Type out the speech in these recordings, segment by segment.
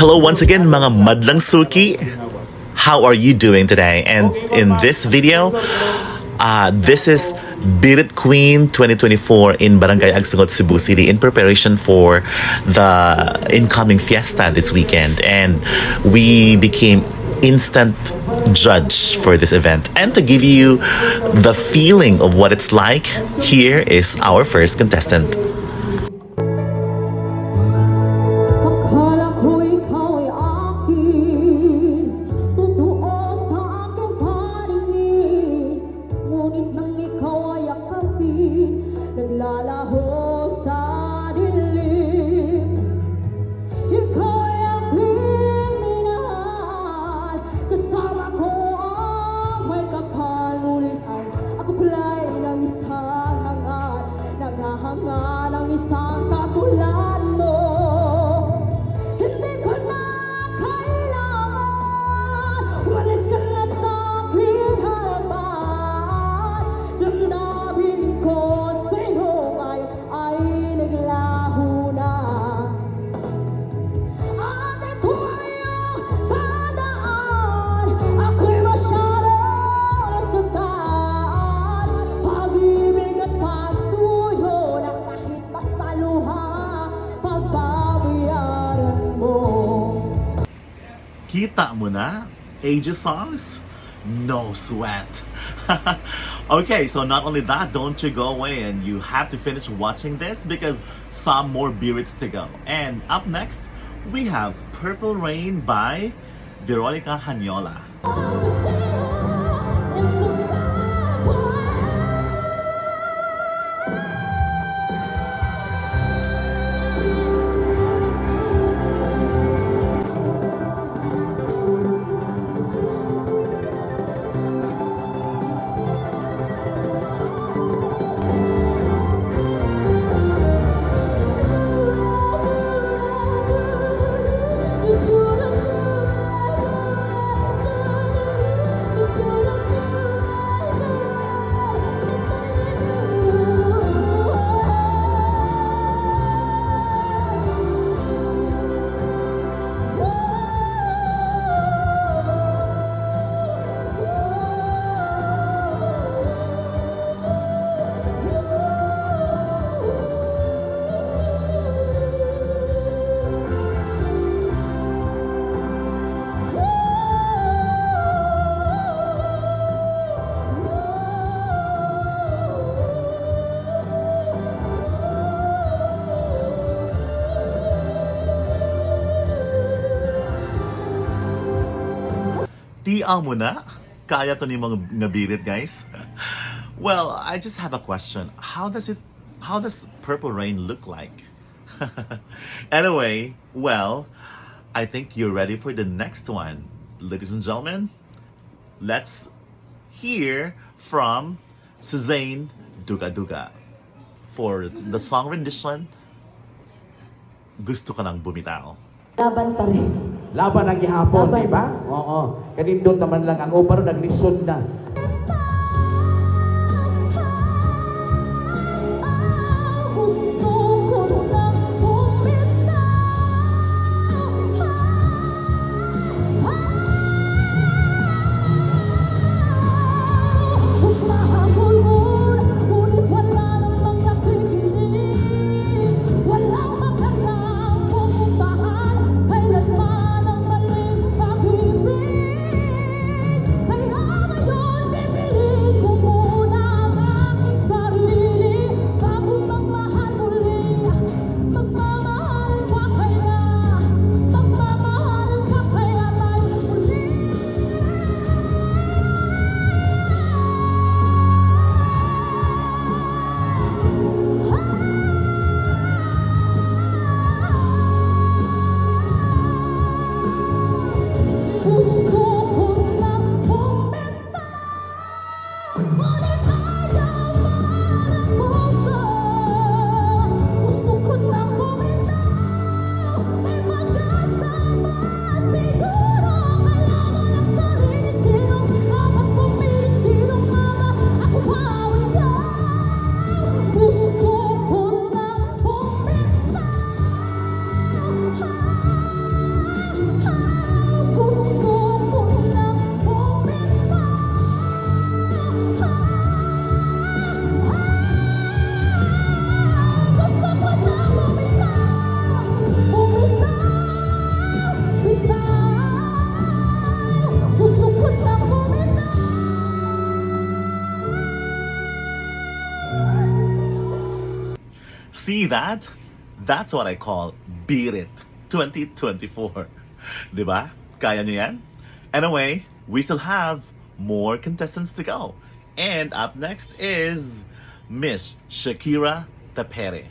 Hello once again mga madlang suki. How are you doing today? And in this video, this is Birit Queen 2024 in Barangay Agsangot, Cebu City in preparation for the incoming fiesta this weekend. And we became instant judge for this event. And to give you the feeling of what it's like, here is our first contestant. Naglalaho sa dilim. Ikaw ay aking minahal. Kasama ko ang may kapanulitan. Ako pala'y ng isang hangad. Naghahanga ng isang katulad mo. Hindi ko na kailangan. Umalis ka na sa aking harapan. Damdamin ko Kita mo na? Aegis songs? No sweat. Okay, so not only that, don't you go away and you have to finish watching this because some more Birits to go. And up next, we have Purple Rain by Veronica Hanyola. Tiang mo na? Kaya to ni mga nabirit, guys? Well, I just have a question. How does Purple Rain look like? Anyway, well, I think you're ready for the next one. Ladies and gentlemen, let's hear from Suzanne Duga Duga for the song rendition, Gusto Ka Nang Bumitaw. Laban pa rin. Laban ang gihapon, Laban. di ba? Oo. Kanindot naman lang ang opera naglisod na. Gusto ko nang bumitaw. Humahabol mo, ngunit wala namang nakikinig. Walang magandang pupuntahan. Kailanman ang maling pag-ibig. Kaya ngayon that? That's what I call Beat It 2024. Diba? Kaya niyo yan? Anyway, we still have more contestants to go. And up next is Miss Shakira Tapere.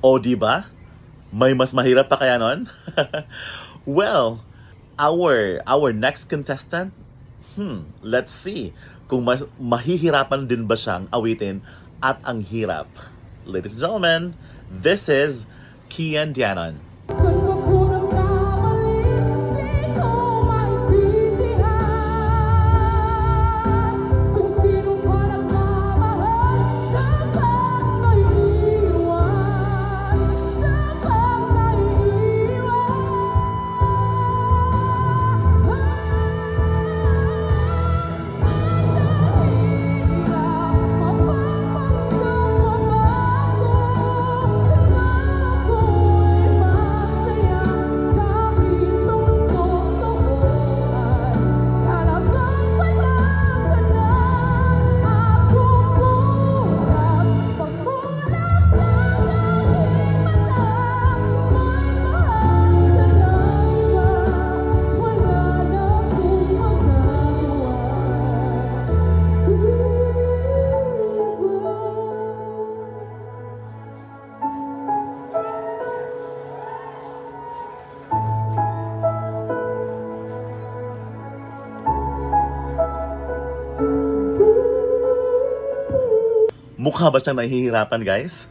O diba? May mas mahirap pa kaya nun? Well, our next contestant, let's see kung mahihirapan din ba siyang awitin at ang hirap. Ladies and gentlemen, this is Kian Dianon. Saan ka po nagkamali? Di ko maintindihan kung sino pa nagmamahal. Siya bang naiiwan? Siya bang naiiwan? Mukha ba siyang nahihirapan, guys?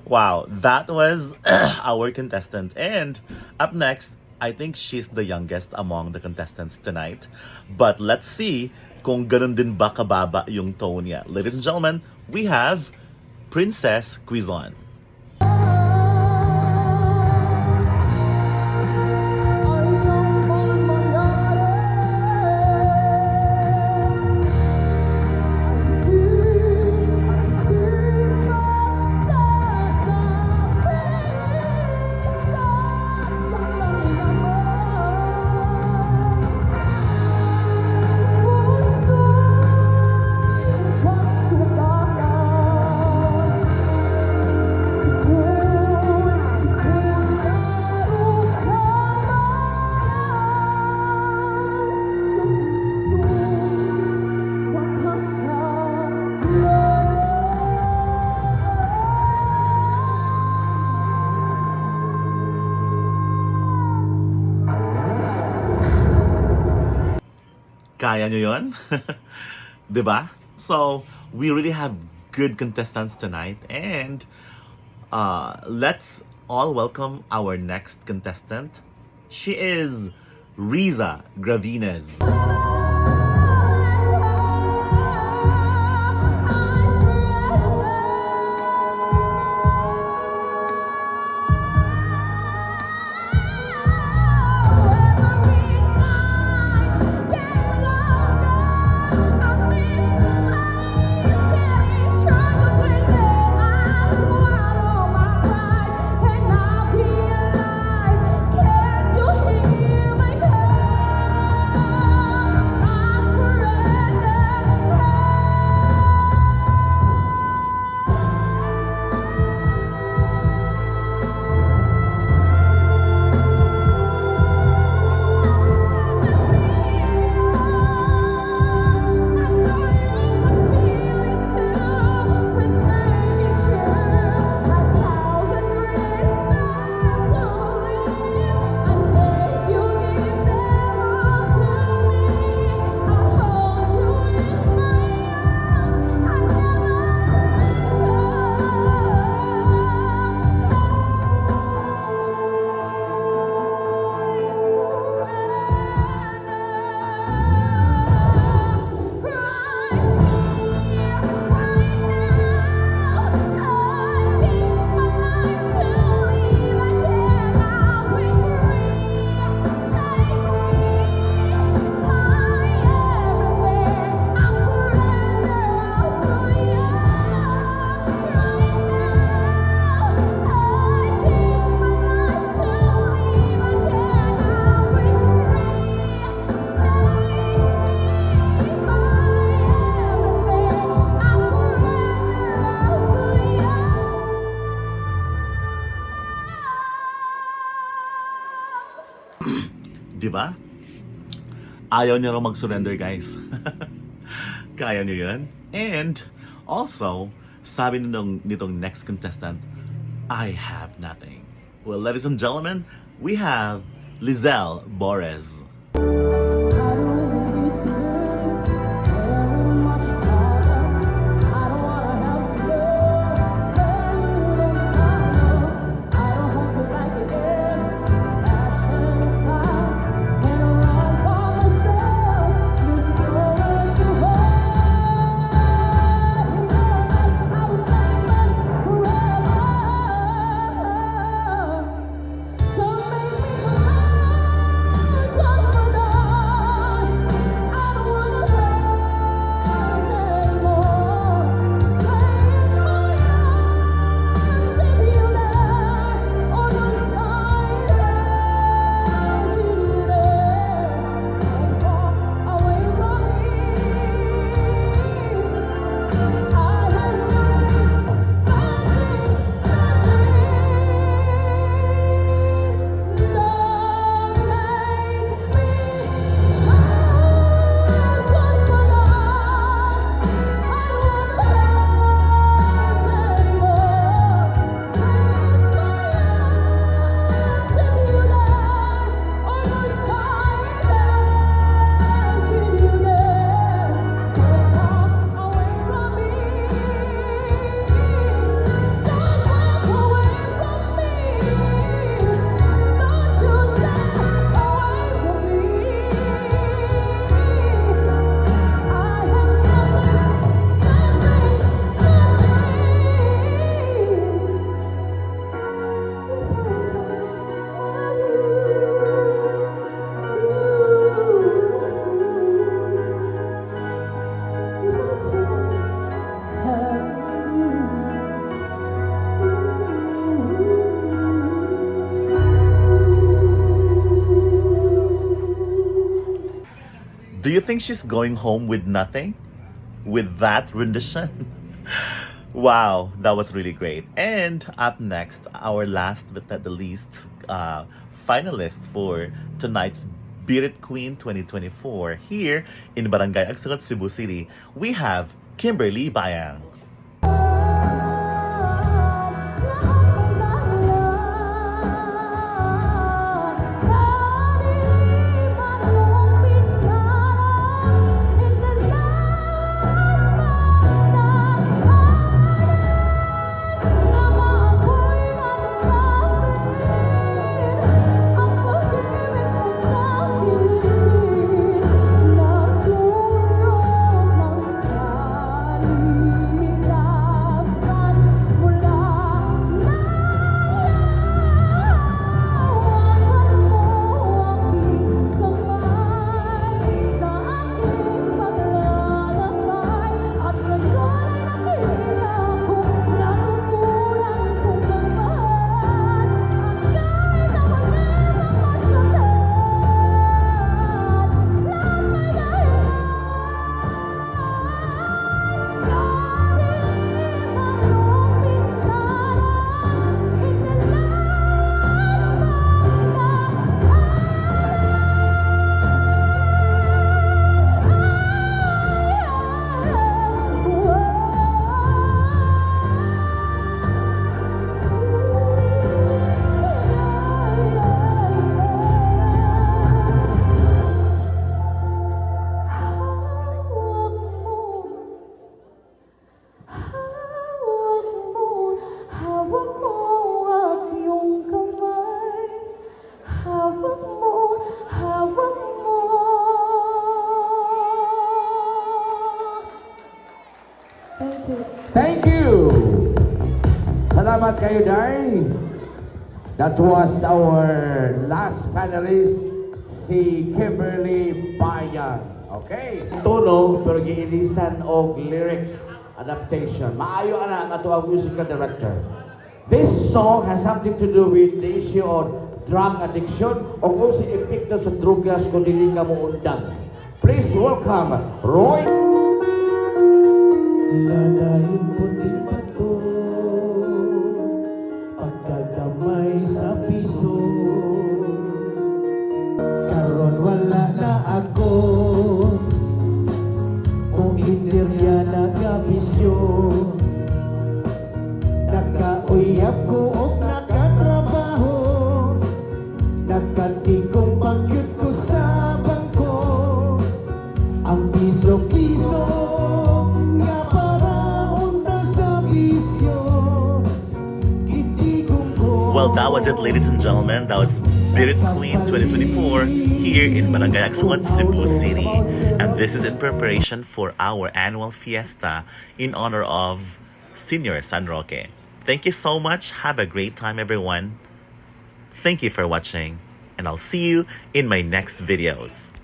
Wow, that was our contestant. And up next, I think she's the youngest among the contestants tonight. But let's see kung ganun din ba kababa yung tone niya. Ladies and gentlemen, we have Princess Quizon. Kaya nyo yun? Diba? So, we really have good contestants tonight. And let's all welcome our next contestant. She is Riza Gravines. Di ba? Ayaw niya raw mag-surrender, guys. Kaya niyo yun? And also, sabi nitong next contestant, I have nothing. Well, ladies and gentlemen, we have Lizelle Borez. Do you think she's going home with nothing? With that rendition? Wow, that was really great. And up next, our last but not the least finalist for tonight's Beat It Queen 2024 here in Barangay Agsugot, Cebu City, we have Kimberly Bayang. Ang pag-ibig mo sa'kin Salamat kayo, Day. That was our last finalist, si Kimberly Bayan. Okay. Tono, pero giilisan og lyrics adaptation. Maayo ana ang ato ang musical director. This song has something to do with the issue of drug addiction o kung si epekto sa drugas kung dili ka mo undang. Please welcome Roy. Lalain puting bato, pagkagamay sa piso. Karon wala na ako, kung indirya nagabisyo. Nakauyap ko o nakatrabaho, nakatikong bangyot ko sa bangko. Ang piso-piso nga para unta sa bisyo. Kitigong ko. Well, that was it, ladies and gentlemen. That was Birit Queen 2024 here in Barangay Agsugot, Cebu City. And this is in preparation for our annual fiesta in honor of Senior San Roque. Thank you so much. Have a great time, everyone. Thank you for watching, and I'll see you in my next videos.